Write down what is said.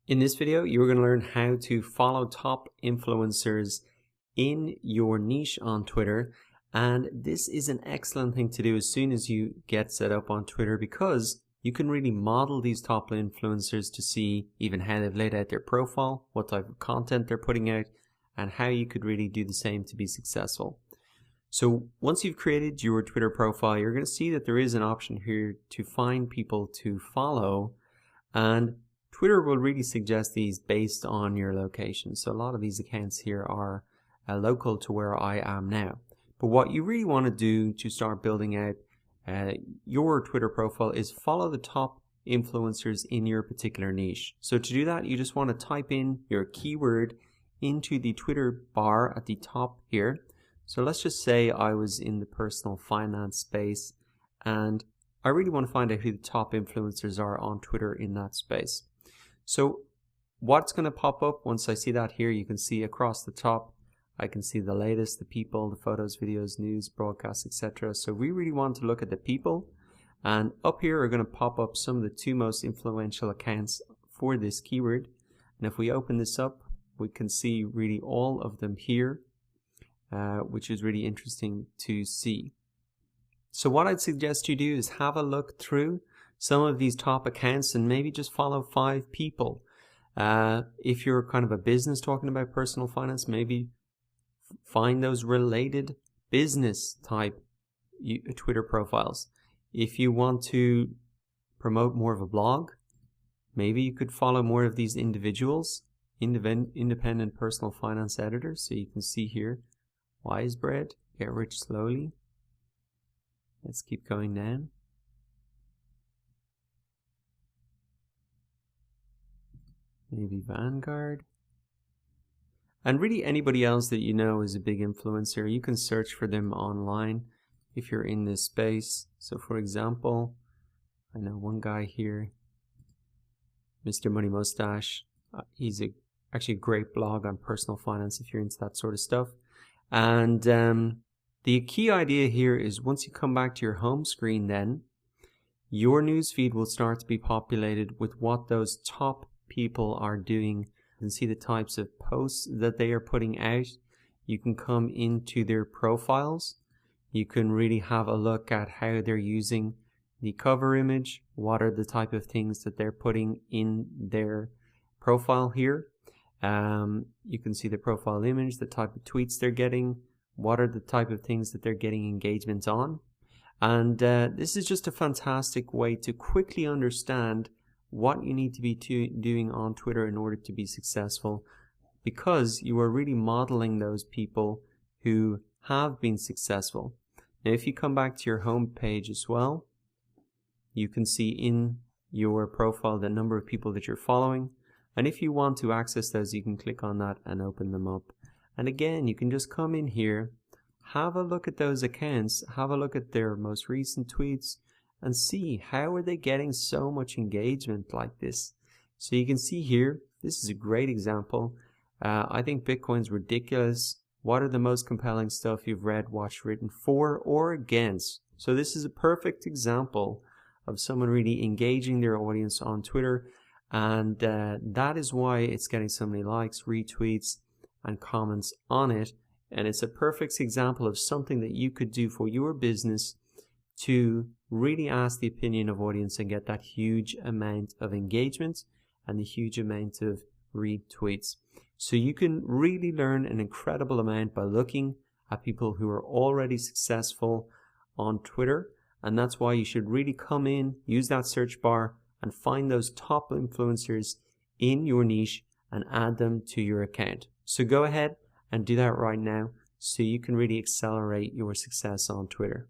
In this video, you're going to learn how to follow top influencers in your niche on Twitter. And this is an excellent thing to do as soon as you get set up on Twitter, because you can really model these top influencers to see even how they've laid out their profile, what type of content they're putting out, and how you could really do the same to be successful. So once you've created your Twitter profile, you're going to see that there is an option here to find people to follow, and Twitter will really suggest these based on your location. So a lot of these accounts here are local to where I am now. But what you really want to do to start building out your Twitter profile is follow the top influencers in your particular niche. So to do that, you just want to type in your keyword into the Twitter bar at the top here. So let's just say I was in the personal finance space, and I really want to find out who the top influencers are on Twitter in that space. So what's going to pop up once I see that here, you can see across the top, I can see the latest, the people, the photos, videos, news, broadcasts, etc. So we really want to look at the people, and up here are going to pop up some of the two most influential accounts for this keyword. And if we open this up, we can see really all of them here, which is really interesting to see. So what I'd suggest you do is have a look through some of these top accounts and maybe just follow 5 people. If you're kind of a business talking about personal finance, maybe find those related business type Twitter profiles. If you want to promote more of a blog, maybe you could follow more of these individuals, independent personal finance editors. So you can see here, Wisebread, Get Rich Slowly. Let's keep going down. Maybe Vanguard. And really anybody else that you know is a big influencer, you can search for them online if you're in this space. So for example, I know one guy here, Mr. Money Mustache. He's actually a great blog on personal finance if you're into that sort of stuff. And the key idea here is once you come back to your home screen, then your newsfeed will start to be populated with what those top people are doing. You can see the types of posts that they are putting out. You can come into their profiles. You can really have a look at how they're using the cover image. What are the type of things that they're putting in their profile here. You can see the profile image, the type of tweets they're getting, what are the type of things that they're getting engagement on. And this is just a fantastic way to quickly understand what you need to be doing on Twitter in order to be successful, because you are really modeling those people who have been successful. Now if you come back to your home page as well, you can see in your profile the number of people that you're following. And if you want to access those, you can click on that and open them up. And again, you can just come in here, have a look at those accounts, have a look at their most recent tweets, and see how are they getting so much engagement like this. So you can see here, this is a great example. I think Bitcoin's ridiculous. What are the most compelling stuff you've read, watched, written for or against? So this is a perfect example of someone really engaging their audience on Twitter. And that is why it's getting so many likes, retweets, and comments on it. And it's a perfect example of something that you could do for your business to really ask the opinion of audience and get that huge amount of engagement and the huge amount of retweets. So you can really learn an incredible amount by looking at people who are already successful on Twitter. And that's why you should really come in, use that search bar, and find those top influencers in your niche and add them to your account. So go ahead and do that right now so you can really accelerate your success on Twitter.